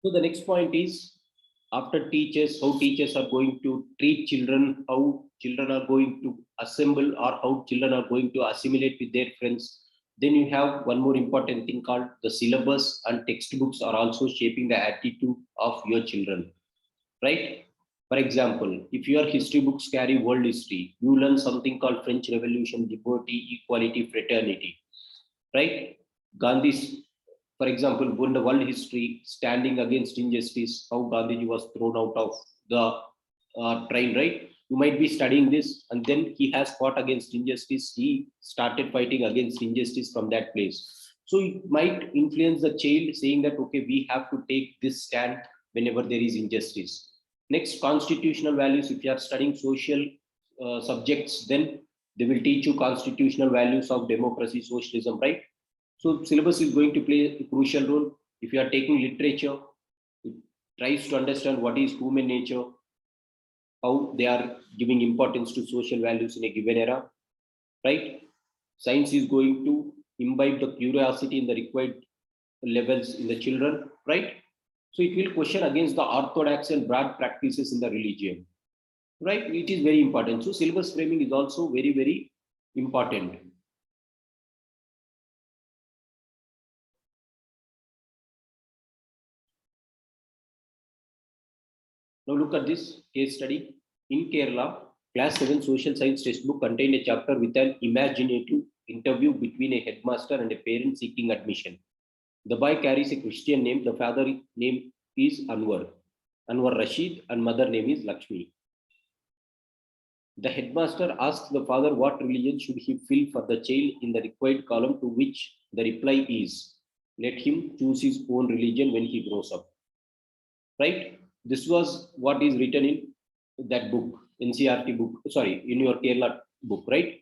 So the next point is, after teachers, how teachers are going to treat children, how children are going to assemble, or how children are going to assimilate with their friends. Then you have one more important thing called the syllabus, and textbooks are also shaping the attitude of your children, right? For example, if your history books carry world history, you learn something called French Revolution, liberty, equality, fraternity, right? Gandhi's, for example, in the world history, standing against injustice, how Gandhiji was thrown out of the train, right? You might be studying this, and then he has fought against injustice. He started fighting against injustice from that place. So it might influence the child saying that, okay, we have to take this stand whenever there is injustice. Next, constitutional values. If you are studying social subjects, then they will teach you constitutional values of democracy, socialism, right? So syllabus is going to play a crucial role. If you are taking literature, it tries to understand what is human nature, how they are giving importance to social values in a given era, right? Science is going to imbibe the curiosity in the required levels in the children, right? So it will question against the orthodox and broad practices in the religion, right? It is very important. So syllabus framing is also very, very important. Now look at this case study. In Kerala, class 7 social science textbook contained a chapter with an imaginative interview between a headmaster and a parent seeking admission. The boy carries a Christian name. The father name is Anwar Rashid, and mother name is Lakshmi. The headmaster asks the father what religion should he fill for the child in the required column, to which the reply is, let him choose his own religion when he grows up. Right? This was what is written in that book, NCRT book, sorry, in your Kerala book, right?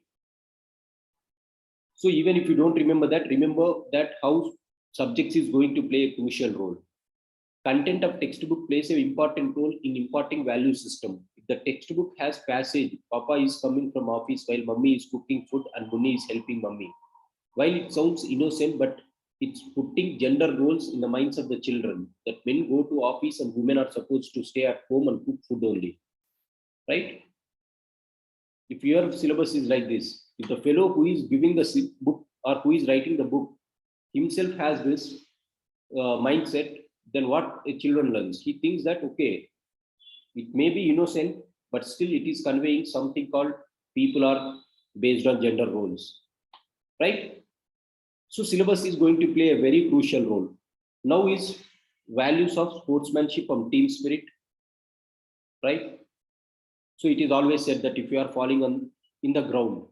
So even if you don't remember that how subjects is going to play a crucial role. Content of textbook plays an important role in imparting value system. If the textbook has passage, Papa is coming from office while Mummy is cooking food and Munni is helping Mummy. While it sounds innocent, but it's putting gender roles in the minds of the children, that men go to office and women are supposed to stay at home and cook food only, right? If your syllabus is like this, if the fellow who is giving the book or who is writing the book himself has this mindset, then what a children learns, he thinks that, okay, it may be innocent, but still it is conveying something called people are based on gender roles, right? So syllabus is going to play a very crucial role. Now is values of sportsmanship and team spirit, right? So it is always said that if you are falling on in the ground,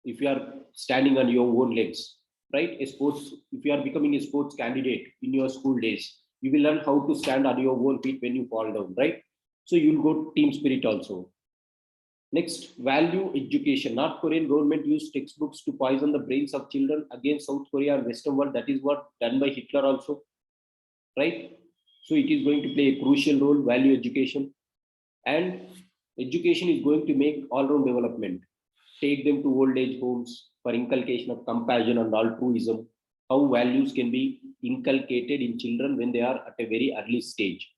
if you are standing on your own legs, right? If you are becoming a sports candidate in your school days, you will learn how to stand on your own feet when you fall down, right? So you will go team spirit also. Next, value education. North Korean government used textbooks to poison the brains of children against South Korea and Western world. That is what done by Hitler also, right? So it is going to play a crucial role, value education. And education is going to make all-round development. Take them to old age homes for inculcation of compassion and altruism. How values can be inculcated in children when they are at a very early stage,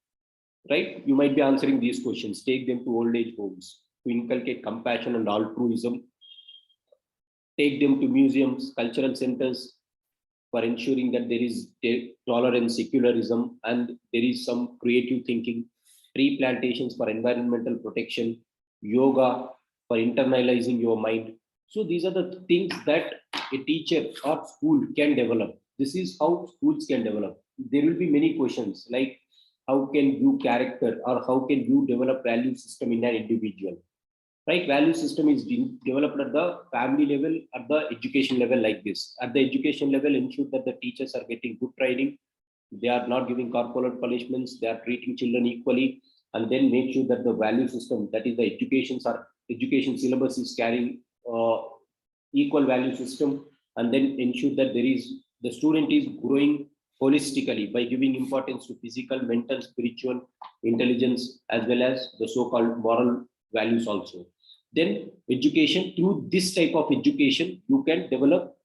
right? You might be answering these questions. Take them to old age homes to inculcate compassion and altruism. Take them to museums, cultural centers for ensuring that there is tolerance, secularism, and there is some creative thinking. Tree plantations for environmental protection, yoga for internalizing your mind. So these are the things that a teacher or school can develop. This is how schools can develop. There will be many questions like how can you character or how can you develop value system in an individual, right? Value system is developed at the family level, at the education level like this. At the education level, ensure that the teachers are getting good training, they are not giving corporal punishments, they are treating children equally, and then make sure that the value system, that is the education syllabus is carrying equal value system, and then ensure that the student is growing holistically by giving importance to physical, mental, spiritual intelligence, as well as the so-called moral values also. Then education, through this type of education you can develop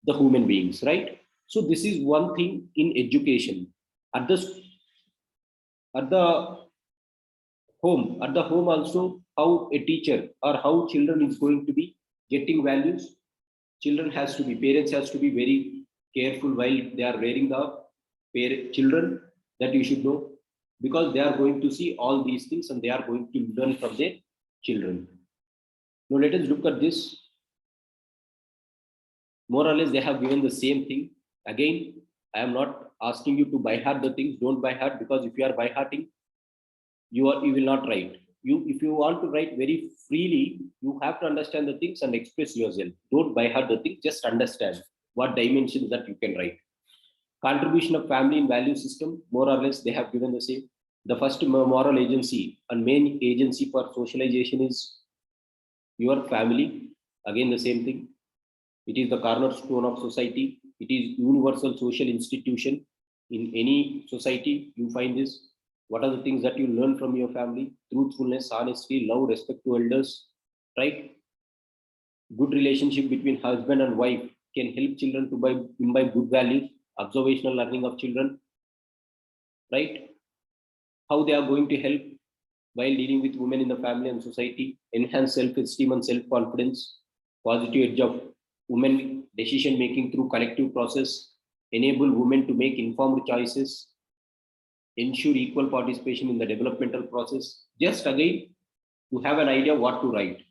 the human beings, right? So this is one thing in education. At the At the home also, how a teacher or how children is going to be getting values. Parents has to be very careful while they are rearing the children, that you should know, because they are going to see all these things and they are going to learn from their children. Now let us look at this. More or less, they have given the same thing. Again, I am not asking you to by heart the things. Don't by heart, because if you are by hearting, you will not write. If you want to write very freely, you have to understand the things and express yourself. Don't by heart the things. Just understand what dimensions that you can write. Contribution of family in value system. More or less, they have given the same. The first moral agency and main agency for socialization is your family. Again, the same thing. It is the cornerstone of society. It is universal social institution. In any society, you find this. What are the things that you learn from your family? Truthfulness, honesty, love, respect to elders, right? Good relationship between husband and wife can help children to imbibe good values. Observational learning of children, right? How they are going to help while dealing with women in the family and society. Enhance self-esteem and self-confidence. Positive edge of women decision making through collective process. Enable women to make informed choices. Ensure equal participation in the developmental process. Just again, to have an idea what to write.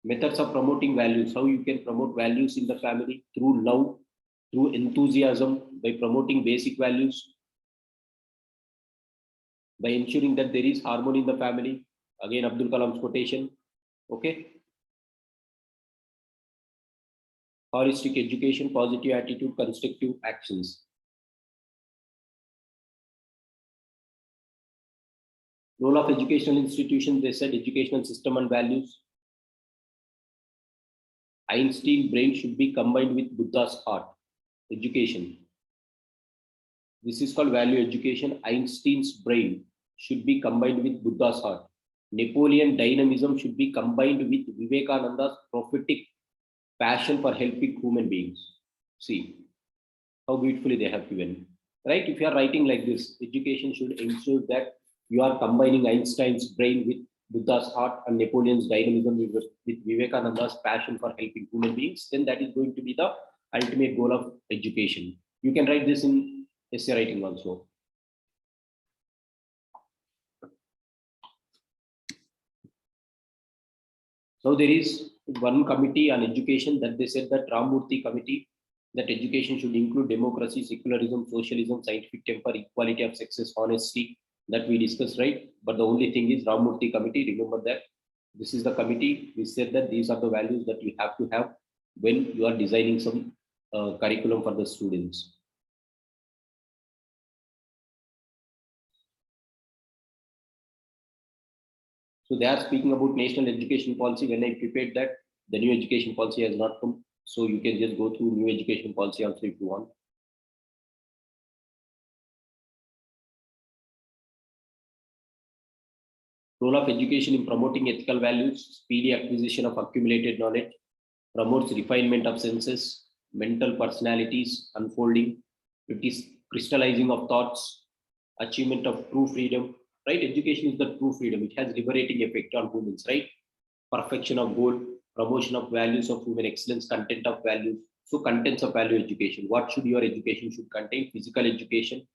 Methods of promoting values, how you can promote values in the family: through love, through enthusiasm, by promoting basic values, by ensuring that there is harmony in the family. Again, Abdul Kalam's quotation. Okay. Holistic education, positive attitude, constructive actions. Role of educational institutions, they said educational system and values. Einstein brain should be combined with Buddha's heart. Education. This is called value education. Einstein's brain should be combined with Buddha's heart. Napoleon dynamism should be combined with Vivekananda's prophetic passion for helping human beings. See how beautifully they have given. Right? If you are writing like this, education should ensure that you are combining Einstein's brain with Buddha's heart and Napoleon's dynamism with Vivekananda's passion for helping human beings, then that is going to be the ultimate goal of education. You can write this in essay writing also. So there is one committee on education that they said, that Ramurthy committee, that education should include democracy, secularism, socialism, scientific temper, equality of sexes, honesty, that we discussed, right? But the only thing is Ramurthy committee, remember that this is the committee. We said that these are the values that you have to have when you are designing some curriculum for the students. So they are speaking about national education policy. When I prepared that, the new education policy has not come. So you can just go through new education policy also if you want. Role of education in promoting ethical values: speedy acquisition of accumulated knowledge, promotes refinement of senses, mental personalities unfolding, it is crystallizing of thoughts, achievement of true freedom, right? Education is the true freedom. It has liberating effect on humans, right? Perfection of goal, promotion of values of human excellence, content of values. So contents of value education. What should your education should contain? Physical education.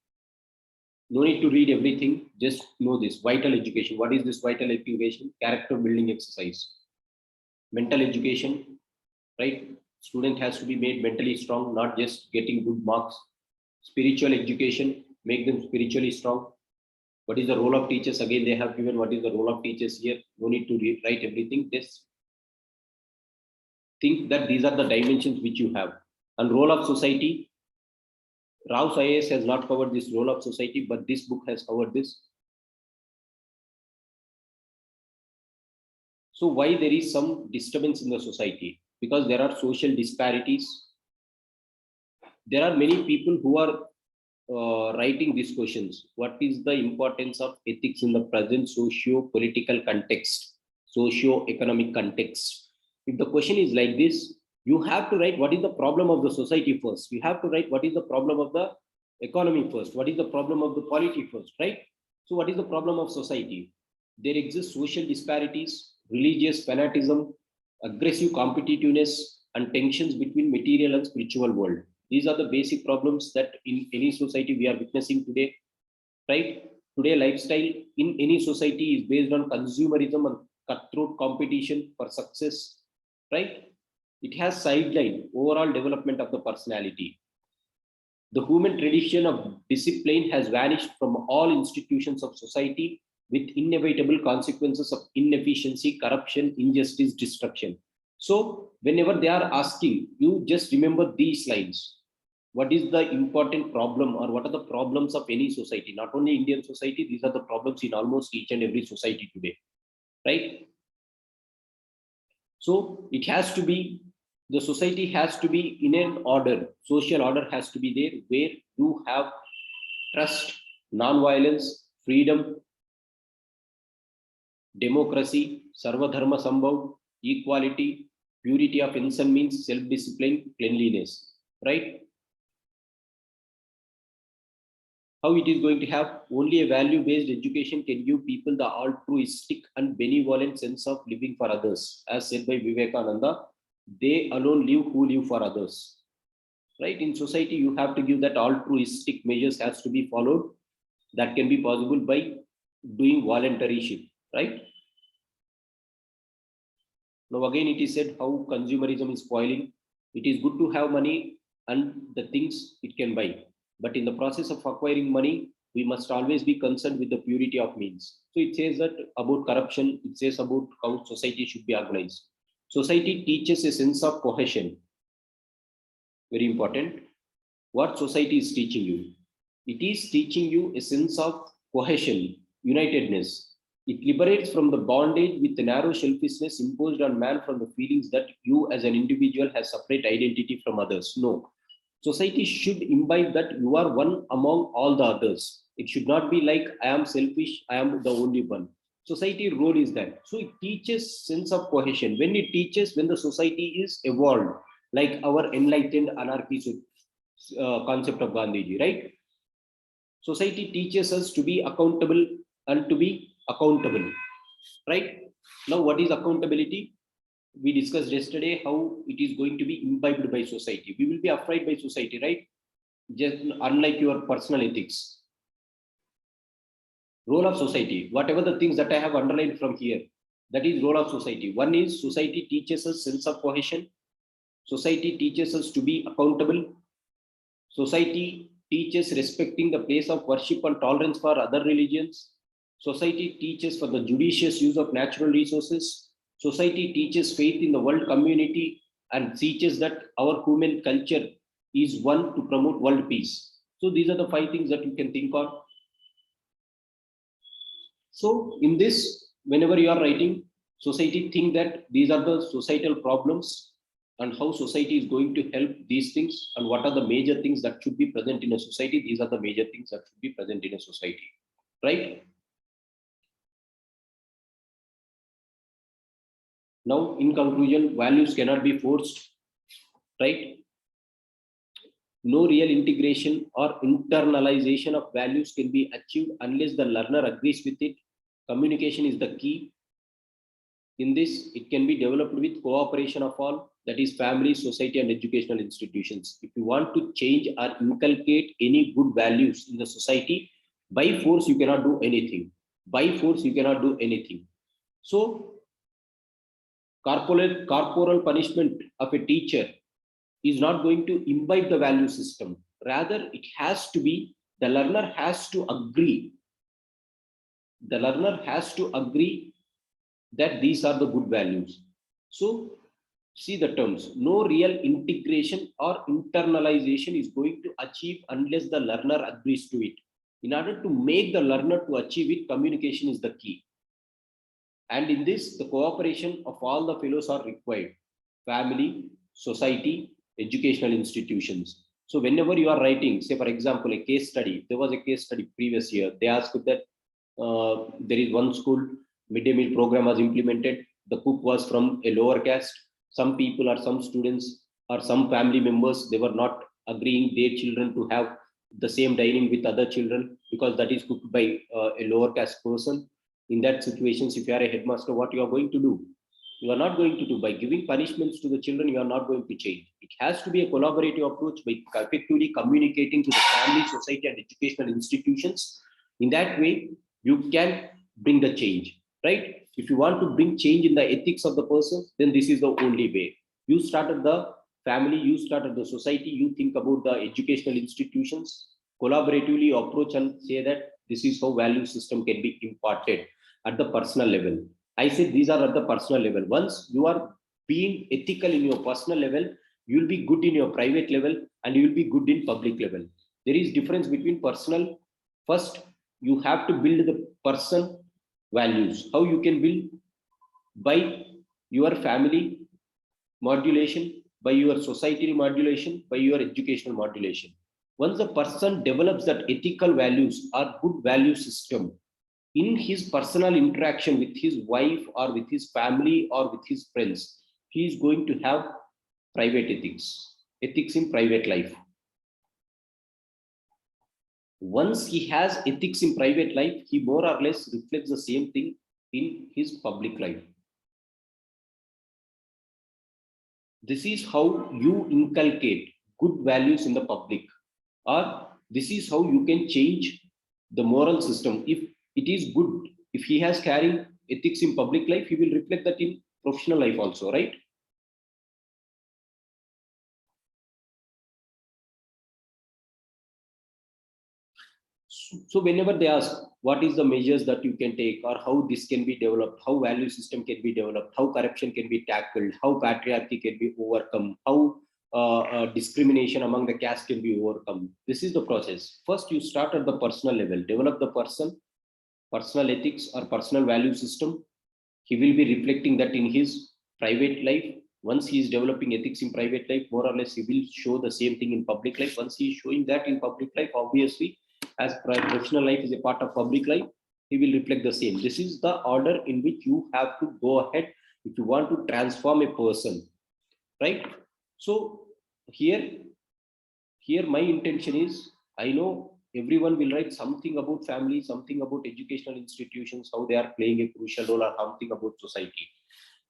No need to read everything. Just know this. Vital education. What is this vital education? Character building exercise. Mental education, right? Student has to be made mentally strong, not just getting good marks. Spiritual education, make them spiritually strong. What is the role of teachers? Again, they have given what is the role of teachers here. No need to write everything. Just think that these are the dimensions which you have. And role of society, Rao's IAS has not covered this role of society, but this book has covered this. So why there is some disturbance in the society? Because there are social disparities. There are many people who are writing these questions. What is the importance of ethics in the present socio-political context, socio-economic context? If the question is like this, you have to write what is the problem of the society first. You have to write what is the problem of the Economy first. What is the problem of the polity first, right? So what is the problem of society? There exist social disparities, religious fanaticism, aggressive competitiveness, and tensions between material and spiritual world. These are the basic problems that in any society we are witnessing today, right? Today, lifestyle in any society is based on consumerism and cutthroat competition for success, right? It has sidelined overall development of the personality. The human tradition of discipline has vanished from all institutions of society with inevitable consequences of inefficiency, corruption, injustice, destruction. So, whenever they are asking, you just remember these lines. What is the important problem, or what are the problems of any society? Not only Indian society, these are the problems in almost each and every society today, right? So, it has to be, the society has to be in an order, social order has to be there where you have trust, non-violence, freedom, democracy, sarvadharma sambhav, equality, purity of insan means self-discipline, cleanliness, right? How it is going to have only a value-based education can give people the altruistic and benevolent sense of living for others, as said by Vivekananda. They alone live who live for others, right? In society, you have to give that altruistic measures has to be followed. That can be possible by doing voluntaryship, right? Now again, it is said how consumerism is spoiling. It is good to have money and the things it can buy, but in the process of acquiring money, we must always be concerned with the purity of means. So it says that about corruption. It says about how society should be organized. Society teaches a sense of cohesion. Very important. What society is teaching you? It is teaching you a sense of cohesion, unitedness. It liberates from the bondage with the narrow selfishness imposed on man from the feelings that you as an individual has separate identity from others. No. Society should imbibe that you are one among all the others. It should not be like I am selfish, I am the only one. Society role is that. So it teaches sense of cohesion. When it teaches, when the society is evolved, like our enlightened anarchy concept of Gandhiji, right? Society teaches us to be accountable and to be accountable, right? Now, what is accountability? We discussed yesterday how it is going to be imbibed by society. We will be afraid by society, right? Just unlike your personal ethics. Role of society, whatever the things that I have underlined from here, that is role of society. One is society teaches us sense of cohesion. Society teaches us to be accountable. Society teaches respecting the place of worship and tolerance for other religions. Society teaches for the judicious use of natural resources. Society teaches faith in the world community and teaches that our human culture is one to promote world peace. So these are the 5 things that you can think on. So in this, whenever you are writing, society think that these are the societal problems and how society is going to help these things and what are the major things that should be present in a society. These are the major things that should be present in a society, right? Now, in conclusion, values cannot be forced, right? No real integration or internalization of values can be achieved unless the learner agrees with it. Communication is the key. In this, it can be developed with cooperation of all, that is family, society, and educational institutions. If you want to change or inculcate any good values in the society, by force, you cannot do anything. By force, you cannot do anything. So, corporal punishment of a teacher is not going to imbibe the value system. Rather, it has to be, the learner has to agree. The learner has to agree that these are the good values. So, see the terms. No real integration or internalization is going to achieve unless the learner agrees to it. In order to make the learner to achieve it, communication is the key. And in this, the cooperation of all the fellows are required. Family, society, educational institutions. So whenever you are writing, say for example, a case study, there was a case study previous year. They asked that there is one school, midday meal program was implemented. The cook was from a lower caste. Some people or some students or some family members, they were not agreeing their children to have the same dining with other children because that is cooked by a lower caste person. In that situations, if you are a headmaster, what you are going to do? You are not going to do. By giving punishments to the children, you are not going to change. It has to be a collaborative approach by effectively communicating to the family, society, and educational institutions. In that way, you can bring the change, right? If you want to bring change in the ethics of the person, then this is the only way. You started the family, you started the society, you think about the educational institutions, collaboratively approach and say that this is how value system can be imparted at the personal level. I said these are at the personal level. Once you are being ethical in your personal level, you will be good in your private level and you will be good in public level. There is difference between personal. First, you have to build the person values. How you can build? By your family modulation, by your societal modulation, by your educational modulation. Once the person develops that ethical values or good value system in his personal interaction with his wife or with his family or with his friends, he is going to have private ethics, ethics in private life. Once he has ethics in private life, he more or less reflects the same thing in his public life. This is how you inculcate good values in the public, or this is how you can change the moral system. If it is good, if he has carrying ethics in public life, he will reflect that in professional life also, right? So whenever they ask what is the measures that you can take or how this can be developed, how value system can be developed, how corruption can be tackled, how patriarchy can be overcome, how discrimination among the caste can be overcome, this is the process. First you start at the personal level, develop the person personal ethics or personal value system. He will be reflecting that in his private life. Once he is developing ethics in private life, more or less he will show the same thing in public life. Once he is showing that in public life, obviously as professional life is a part of public life, he will reflect the same. This is the order in which you have to go ahead if you want to transform a person, right? So here here my intention is, I know everyone will write something about family, something about educational institutions, how they are playing a crucial role, or something about society.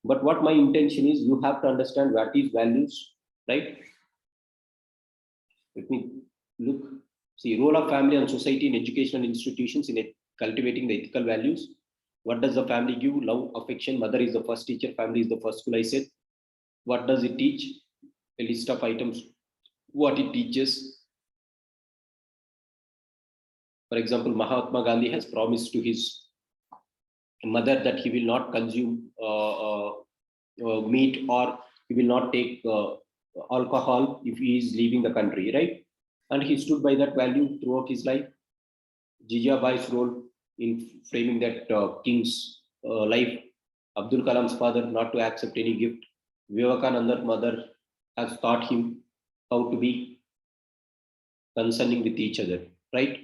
But what my intention is, you have to understand what is values, right? Let me look. See, role of family and society in educational institutions in cultivating the ethical values. What does the family give? Love, affection. Mother is the first teacher, family is the first school, I said. What does it teach? A list of items, what it teaches. For example, Mahatma Gandhi has promised to his mother that he will not consume meat, or he will not take alcohol if he is leaving the country, right? And he stood by that value throughout his life. Jijabai's role in framing that king's life. Abdul Kalam's father not to accept any gift. Vivekananda's mother has taught him how to be concerning with each other, right?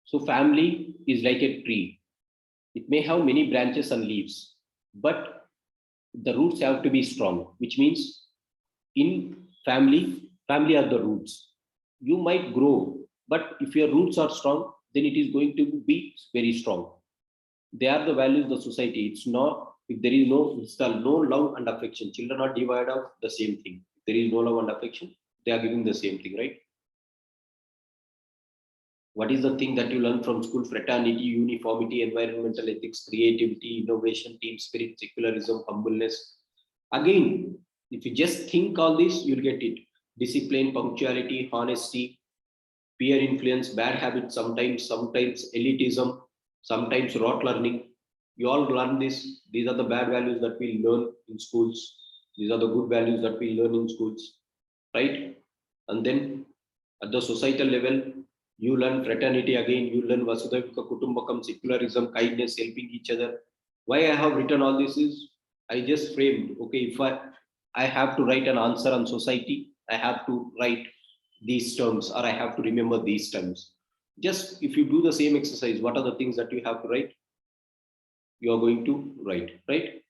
So family is like a tree. It may have many branches and leaves, but the roots have to be strong, which means in family are the roots. You might grow, but if your roots are strong, then it is going to be very strong. They are the values of the society. It's not, if there is no, it's the no love and affection. Children are divided of the same thing. If there is no love and affection, they are giving the same thing, right? What is the thing that you learn from school? Fraternity, uniformity, environmental ethics, creativity, innovation, team spirit, secularism, humbleness. Again, if you just think all this, you'll get it. Discipline, punctuality, honesty, peer influence, bad habits, sometimes elitism, sometimes rote learning. You all learn this. These are the bad values that we learn in schools. These are the good values that we learn in schools, right? And then at the societal level, you learn fraternity again, you learn Vasudhaiva Kutumbakam, secularism, kindness, helping each other. Why I have written all this is, I just framed, okay, if I have to write an answer on society, I have to write these terms, or I have to remember these terms. Just if you do the same exercise, what are the things that you have to write? You are going to write, right?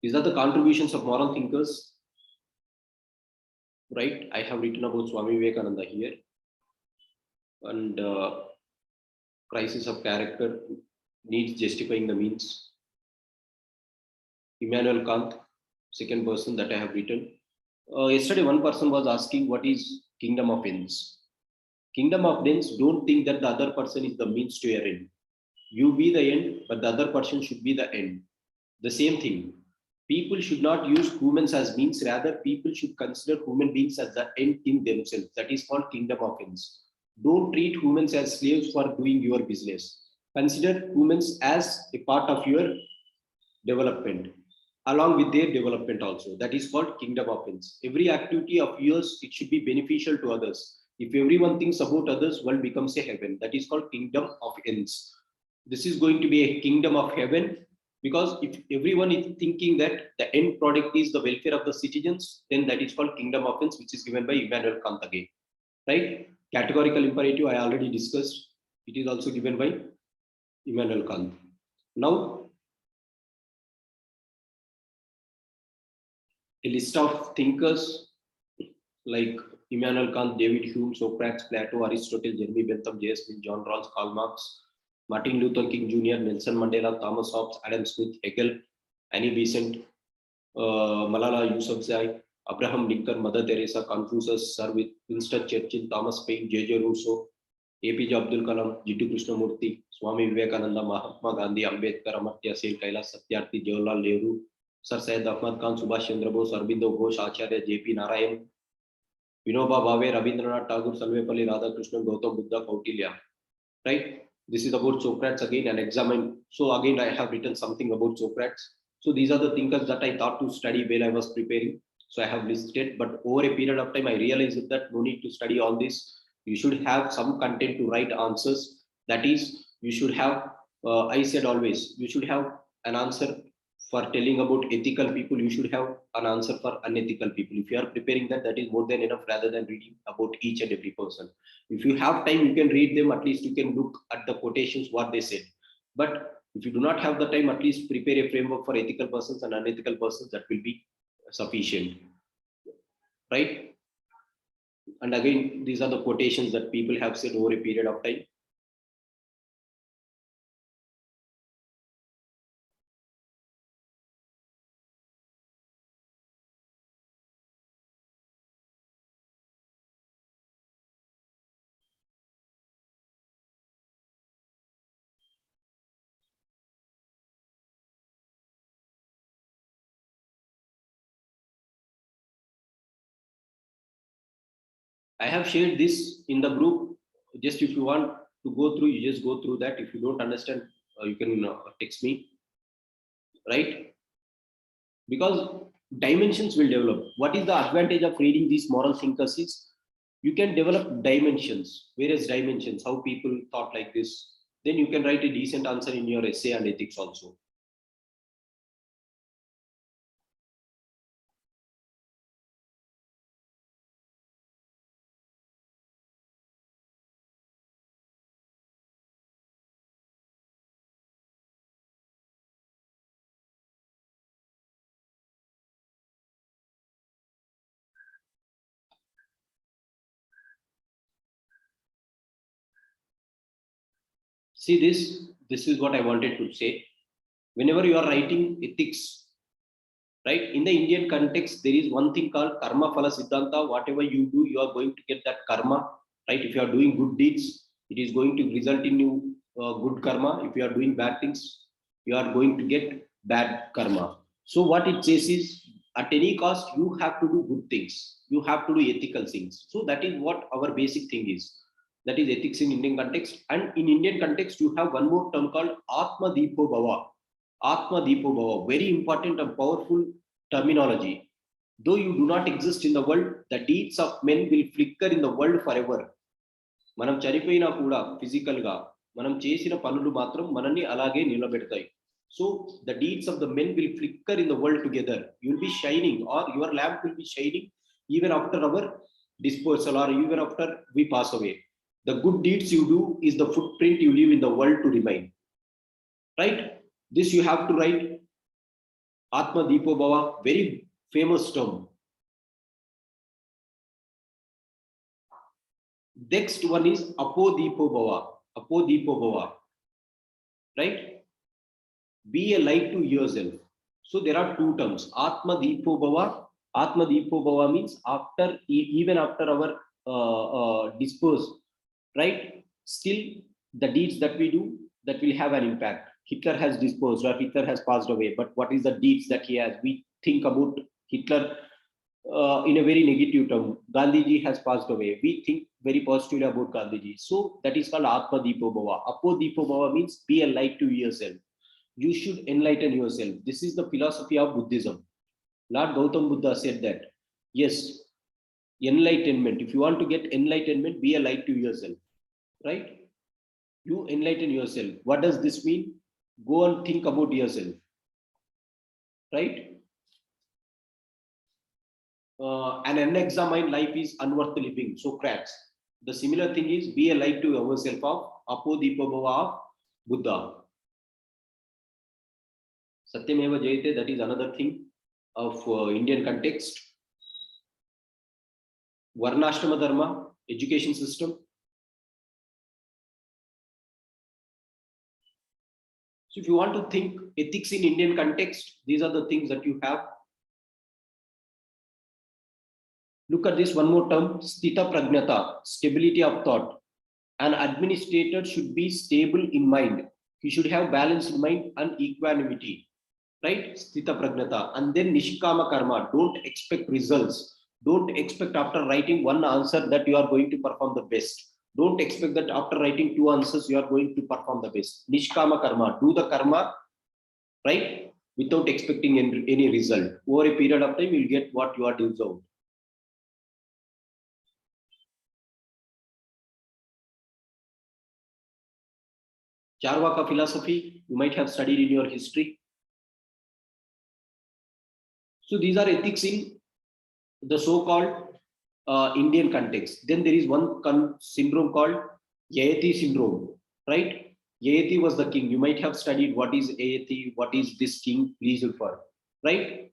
These are the contributions of moral thinkers, right? I have written about Swami Vivekananda here, and crisis of character, needs justifying the means. Immanuel Kant, second person that I have written. Yesterday, one person was asking, what is kingdom of ends? Kingdom of ends, don't think that the other person is the means to your end. You be the end, but the other person should be the end. The same thing. People should not use humans as means, rather, people should consider human beings as the end in themselves. That is called kingdom of ends. Don't treat humans as slaves for doing your business. Consider humans as a part of your development, along with their development also. That is called kingdom of ends. Every activity of yours, it should be beneficial to others. If everyone thinks about others, world becomes a heaven. That is called kingdom of ends. This is going to be a kingdom of heaven, because if everyone is thinking that the end product is the welfare of the citizens, then that is called kingdom of ends, which is given by Immanuel Kant again. Right? Categorical imperative, I already discussed. It is also given by Immanuel Kant. Now, a list of thinkers like Immanuel Kant, David Hume, Socrates, Plato, Aristotle, Jeremy Bentham, J.S. Mill, John Rawls, Karl Marx, Martin Luther King Jr., Nelson Mandela, Thomas Hobbes, Adam Smith, Hegel, Annie Besant, Malala Yousafzai, Abraham Lincoln, Mother Teresa, Confucius, Sir Winston Churchill, Thomas Paine, J.J. Rousseau, APJ Abdul Kalam, Jiddu Krishnamurti, Swami Vivekananda, Mahatma Gandhi, Ambedkar, Amartya Sen, Kailash Satyarthi, Jawaharlal Nehru, Sir Syed Ahmad Khan, Subhash Chandra Bose, Aurobindo Ghosh, Acharya J.P. Narayan, Vinoba Bhave, Rabindranath Tagore, Salvepalli Radhakrishnan, Gautam Buddha, Kautilya. Right? This is about Socrates again, and examine. So again, I have written something about Socrates. So these are the thinkers that I thought to study while I was preparing. So I have listed, but over a period of time, I realized that no need to study all this. You should have some content to write answers. That is, you should have, I said always, you should have an answer for telling about ethical people. You should have an answer for unethical people. If you are preparing that, that is more than enough, rather than reading about each and every person. If you have time, you can read them. At least you can look at the quotations, what they said. But if you do not have the time, at least prepare a framework for ethical persons and unethical persons. That will be sufficient, right? And again, these are the quotations that people have said over a period of time. I have shared this in the group. Just if you want to go through, you just go through that. If you don't understand, you can text me, right? Because dimensions will develop. What is the advantage of reading these moral thinkers is you can develop dimensions, various dimensions, how people thought like this. Then you can write a decent answer in your essay and ethics also. See this is what I wanted to say. Whenever you are writing ethics, right, in the Indian context, there is one thing called karma phala siddhanta. Whatever you do, you are going to get that karma, right? If you are doing good deeds, it is going to result in you good karma. If you are doing bad things, you are going to get bad karma. So what it says is, at any cost, you have to do good things. You have to do ethical things. So that is what our basic thing is. That is ethics in Indian context. And in Indian context, you have one more term called Atma Deepo Bhava. Atma Deepo Bhava, very important and powerful terminology. Though you do not exist in the world, the deeds of men will flicker in the world forever. మనం చనిపోయినా కూడా physical గా మనం చేసిన పనులు మాత్రం మనల్ని అలాగే నిలబెడతాయి. So the deeds of the men will flicker in the world together. You will be shining, or your lamp will be shining even after our dispersal, or even after we pass away. The good deeds you do is the footprint you leave in the world to remain. Right? This you have to write. Atma Deepo Bhava, very famous term. Next one is Apo Deepo Bhava. Apo Deepo Bhava. Right? Be a light to yourself. So there are two terms. Atma Deepo Bhava. Atma Deepo Bhava means after, even after our disperse, right? Still the deeds that we do, that will have an impact. Hitler has disposed or Hitler has passed away, but what is the deeds that he has? We think about Hitler in a very negative term. Gandhiji has passed away. We think very positively about Gandhiji. So that is called Atma Deepo Bhava. Apo Deepo Bhava means be a light to yourself. You should enlighten yourself. This is the philosophy of Buddhism. Lord Gautam Buddha said that, yes, enlightenment. If you want to get enlightenment, be a light to yourself, right? You enlighten yourself. What does this mean? Go and think about yourself, right? An unexamined life is unworth living. Socrates. The similar thing is be a light to yourself of Apo Deepa Bhava of Buddha. Satyameva Jayate, that is another thing of Indian context. Varnashrama Dharma, education system. So if you want to think ethics in Indian context, these are the things that you have. Look at this one more term, Sthita Pragnata, stability of thought. An administrator should be stable in mind. He should have balanced mind and equanimity, right? Sthita Pragnata. And then Nishkama Karma, don't expect results. Don't expect after writing one answer that you are going to perform the best. Don't expect that after writing two answers, you are going to perform the best. Nishkama Karma, do the karma, right? Without expecting any result. Over a period of time, you'll get what you are deserved. Charvaka philosophy, you might have studied in your history. So these are ethics in the so-called Indian context. Then there is one syndrome called Yayati syndrome, right? Yayati was the king. You might have studied what is Yayati, what is this king, please refer, right?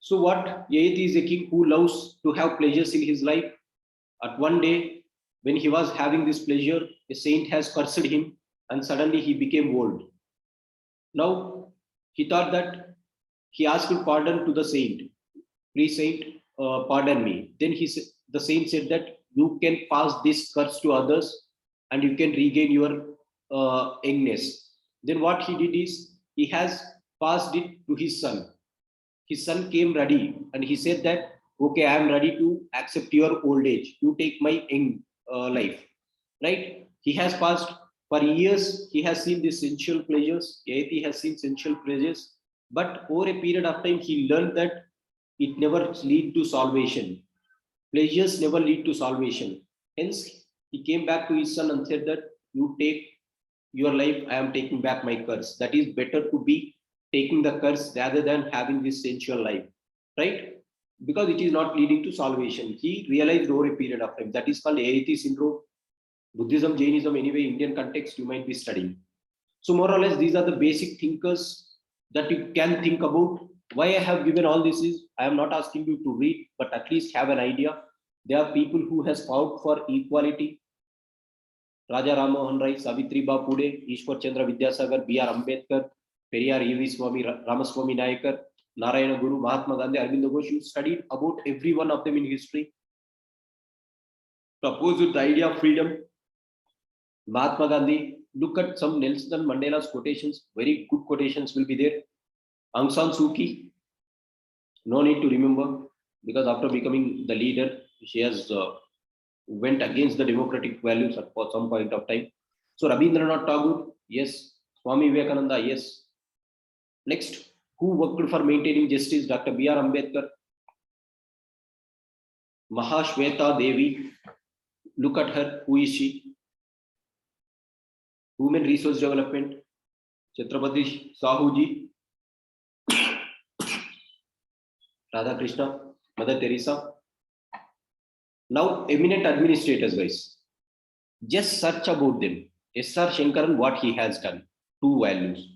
So what? Yayati is a king who loves to have pleasures in his life. At one day, when he was having this pleasure, a saint has cursed him and suddenly he became old. Now, he thought that he asked pardon to the saint. Please, saint, pardon me. Then the saint said that you can pass this curse to others and you can regain your youngness. Then what he did is he has passed it to his son. His son came ready and he said that, okay, I am ready to accept your old age. You take my young life, right? He has passed for years. He has seen these sensual pleasures. Yayati has seen sensual pleasures. But over a period of time, he learned that it never lead to salvation. Pleasures never lead to salvation. Hence, he came back to his son and said that you take your life, I am taking back my curse. That is better to be taking the curse rather than having this sensual life, right? Because it is not leading to salvation. He realized over a period of time. That is called Yayati syndrome. Buddhism, Jainism, anyway, Indian context, you might be studying. So more or less, these are the basic thinkers that you can think about. Why I have given all this is, I am not asking you to read, but at least have an idea. There are people who has fought for equality. Raja Ram Mohan Rai, Savitriba Phule, Ishwar Chandra Vidyasagar, B.R. Ambedkar, Periyar E.V. Swami, Ramaswamy Nayakar, Narayana Guru, Mahatma Gandhi, Arvind Ghosh. You studied about every one of them in history. Proposed with the idea of freedom. Mahatma Gandhi, look at some Nelson Mandela's quotations, very good quotations will be there. Aung San Suu Kyi, no need to remember, because after becoming the leader, she has went against the democratic values at some point of time. So Rabindranath Tagore, yes. Swami Vivekananda, yes. Next, who worked for maintaining justice? Dr. B.R. Ambedkar. Mahashweta Devi, look at her, who is she? Human Resource Development, Chhatrapati Sahuji, Radha Krishna, Mother Teresa. Now, eminent administrators, guys. Just search about them. S.R. Shankaran, what he has done. Two values.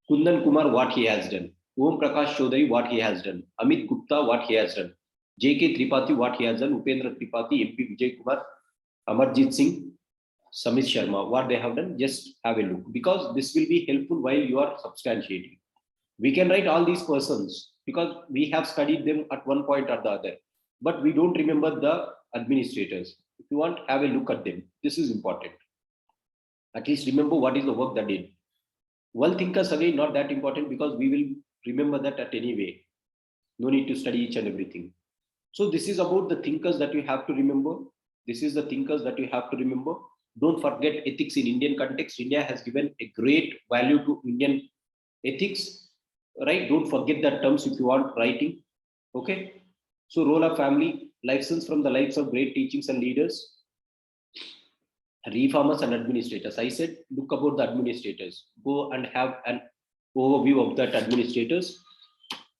Kundan Kumar, what he has done. Om Prakash Chaudhary, what he has done. Amit Gupta, what he has done. J.K. Tripathi, what he has done. Upendra Tripathi, MP Vijay Kumar, Amarjit Singh, Samit Sharma, what they have done, just have a look, because this will be helpful while you are substantiating. We can write all these persons because we have studied them at one point or the other, but we don't remember the administrators. If you want, have a look at them. This is important. At least remember what is the work that did. World thinkers, again, not that important because we will remember that at any way. No need to study each and everything. So this is about the thinkers that you have to remember. This is the thinkers that you have to remember. Don't forget ethics in Indian context. India has given a great value to Indian ethics, right? Don't forget that terms if you want writing. Okay. So role of family, lessons from the lives of great teachings and leaders, reformers and administrators. I said, look about the administrators. Go and have an overview of that administrators.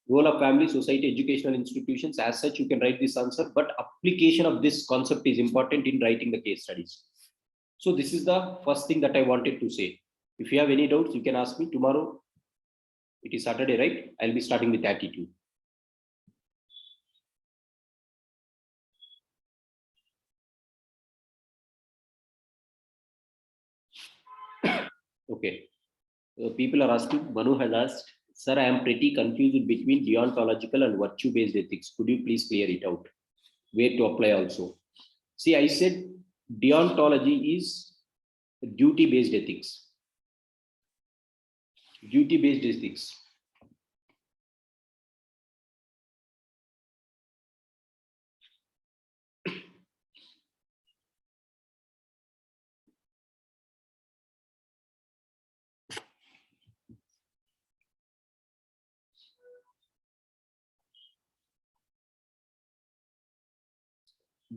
Role of family, society, educational institutions. As such, you can write this answer, but application of this concept is important in writing the case studies. So this is the first thing that I wanted to say. If you have any doubts, you can ask me tomorrow. It is Saturday, right? I'll be starting with attitude. Okay. People are asking, Manu has asked, sir, I am pretty confused between deontological and virtue-based ethics. Could you please clear it out? Where to apply also? See, I said deontology is duty-based ethics. Duty-based ethics.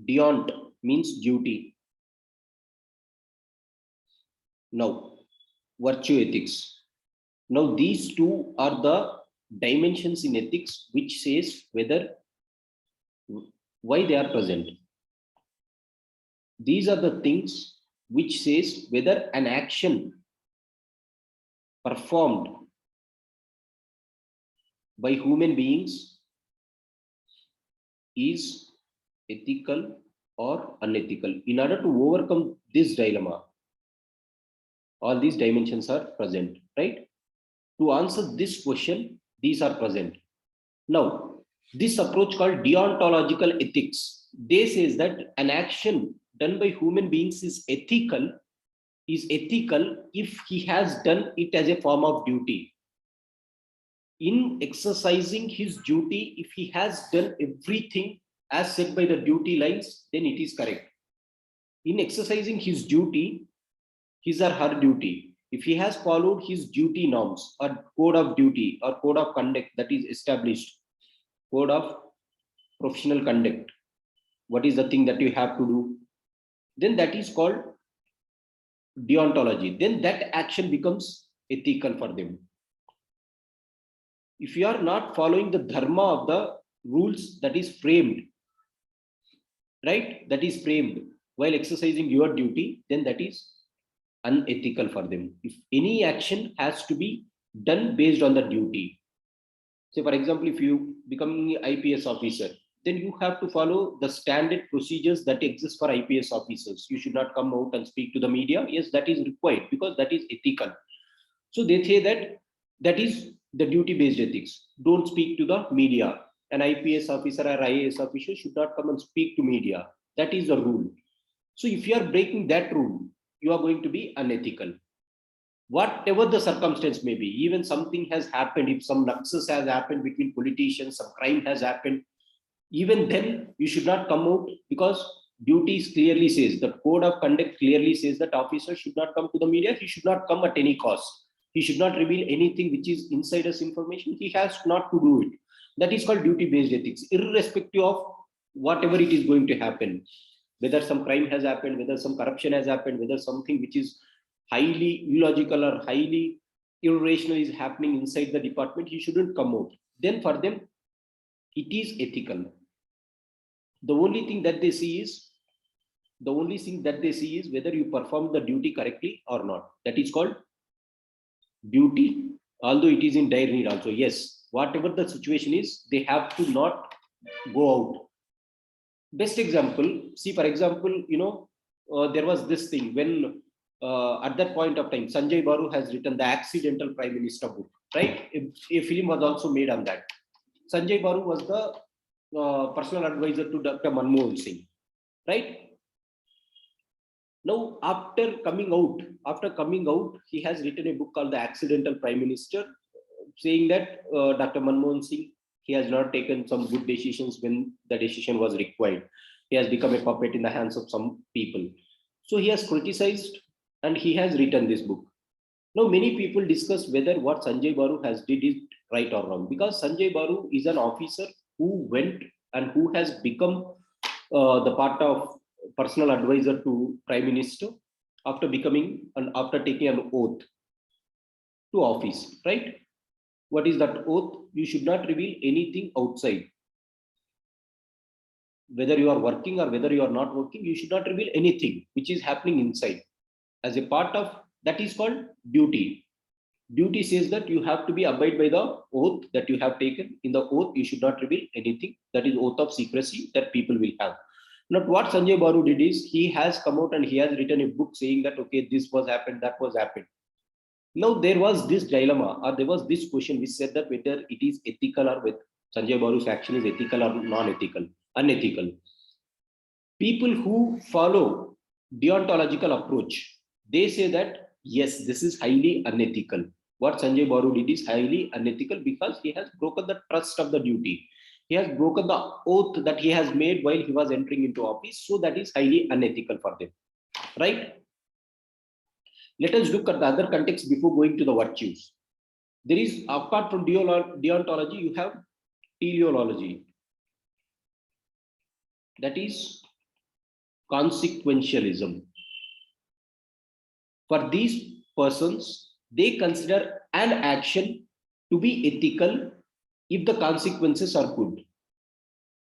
Deont means duty. Now, virtue ethics. Now, these two are the dimensions in ethics which says whether why they are present. These are the things which says whether an action performed by human beings is ethical or unethical. In order to overcome this dilemma, all these dimensions are present, right? To answer this question, these are present. Now, this approach called deontological ethics, they says that an action done by human beings is ethical if he has done it as a form of duty. In exercising his duty, if he has done everything as said by the duty lines, then it is correct. In exercising his duty, his or her duty, if he has followed his duty norms or code of duty or code of conduct that is established, code of professional conduct, what is the thing that you have to do, then that is called deontology. Then that action becomes ethical for them. If you are not following the dharma of the rules that is framed, right, that is framed while exercising your duty, then that is unethical for them. If any action has to be done based on the duty, say for example, if you become an IPS officer, then you have to follow the standard procedures that exist for IPS officers. You should not come out and speak to the media. Yes, that is required because that is ethical. So they say that that is the duty-based ethics. Don't speak to the media. An IPS officer or IAS officer should not come and speak to media. That is the rule. So if you are breaking that rule, you are going to be unethical. Whatever the circumstance may be, even something has happened, if some nexus has happened between politicians, some crime has happened, even then you should not come out, because duties clearly says, the code of conduct clearly says that officer should not come to the media. He should not come at any cost. He should not reveal anything which is insider's information. He has not to do it. That is called duty-based ethics, irrespective of whatever it is going to happen, whether some crime has happened, whether some corruption has happened, whether something which is highly illogical or highly irrational is happening inside the department, he shouldn't come out. Then for them, it is ethical. The only thing that they see is whether you perform the duty correctly or not. That is called duty although it is in dire need also. Yes, whatever the situation is, they have to not go out. Best example, see, for example, there was this thing when at that point of time, Sanjay Baru has written the Accidental Prime Minister book, right? A film was also made on that. Sanjay Baru was the personal advisor to Dr. Manmohan Singh, right? Now, after coming out, he has written a book called The Accidental Prime Minister, saying that Dr. Manmohan Singh, he has not taken some good decisions when the decision was required. He has become a puppet in the hands of some people. So he has criticized and he has written this book. Now, many people discuss whether what Sanjay Baru has did is right or wrong, because Sanjay Baru is an officer who went and who has become the part of personal advisor to Prime Minister after becoming and after taking an oath to office, right? What is that oath? You should not reveal anything outside. Whether you are working or whether you are not working, you should not reveal anything which is happening inside. As a part of that is called duty. Duty says that you have to be abide by the oath that you have taken. In the oath, you should not reveal anything. That is oath of secrecy that people will have. Now, what Sanjay Baru did is he has come out and he has written a book saying that, okay, this was happened, that was happened. Now, there was this dilemma or there was this question which said that whether it is ethical or whether Sanjay Baru's action is ethical or non-ethical, unethical. People who follow deontological approach, they say that, yes, this is highly unethical. What Sanjay Baru did is highly unethical because he has broken the trust of the duty. He has broken the oath that he has made while he was entering into office. So that is highly unethical for them, right? Let us look at the other context before going to the virtues. There is, apart from deontology, you have teleology. That is consequentialism. For these persons, they consider an action to be ethical if the consequences are good.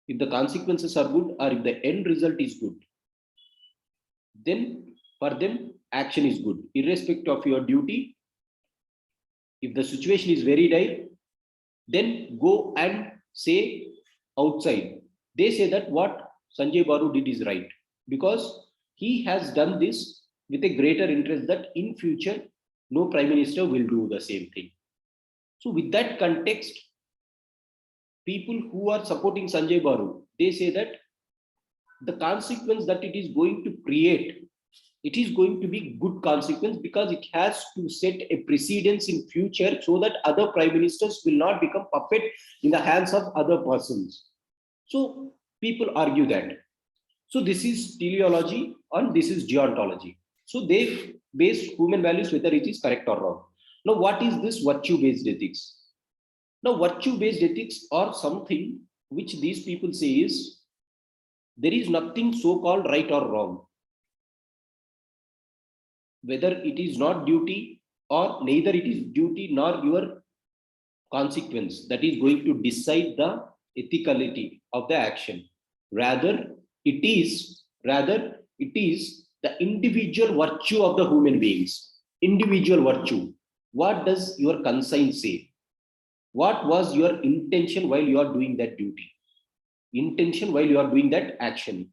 If the consequences are good or if the end result is good, then for them, action is good, irrespective of your duty. If the situation is very dire, then go and say outside. They say that what Sanjay Baru did is right because he has done this with a greater interest that in future, no prime minister will do the same thing. So with that context, people who are supporting Sanjay Baru, they say that the consequence that it is going to create, it is going to be good consequence because it has to set a precedence in future so that other prime ministers will not become puppet in the hands of other persons. So people argue that. So this is teleology and this is deontology. So they base human values whether it is correct or wrong. Now, what is this virtue-based ethics? Now, virtue-based ethics are something which these people say is there is nothing so-called right or wrong. Whether it is not duty or neither it is duty nor your consequence that is going to decide the ethicality of the action. Rather, it is the individual virtue of the human beings. Individual virtue. What does your conscience say? What was your intention while you are doing that duty? Intention while you are doing that action.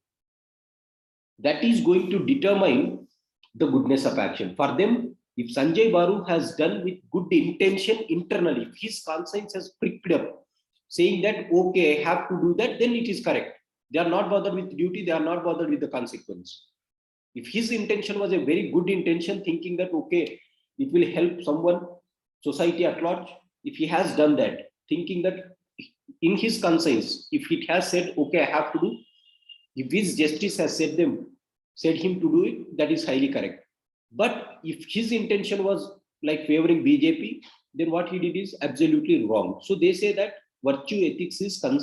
That is going to determine the goodness of action. For them, if Sanjay Baru has done with good intention internally, if his conscience has pricked up, saying that, okay, I have to do that, then it is correct. They are not bothered with duty, they are not bothered with the consequence. If his intention was a very good intention, thinking that, okay, it will help someone, society at large, if he has done that, thinking that in his conscience, if it has said, okay, I have to do, if his justice has said him to do it, that is highly correct. But if his intention was like favoring BJP, then what he did is absolutely wrong. So they say that virtue ethics is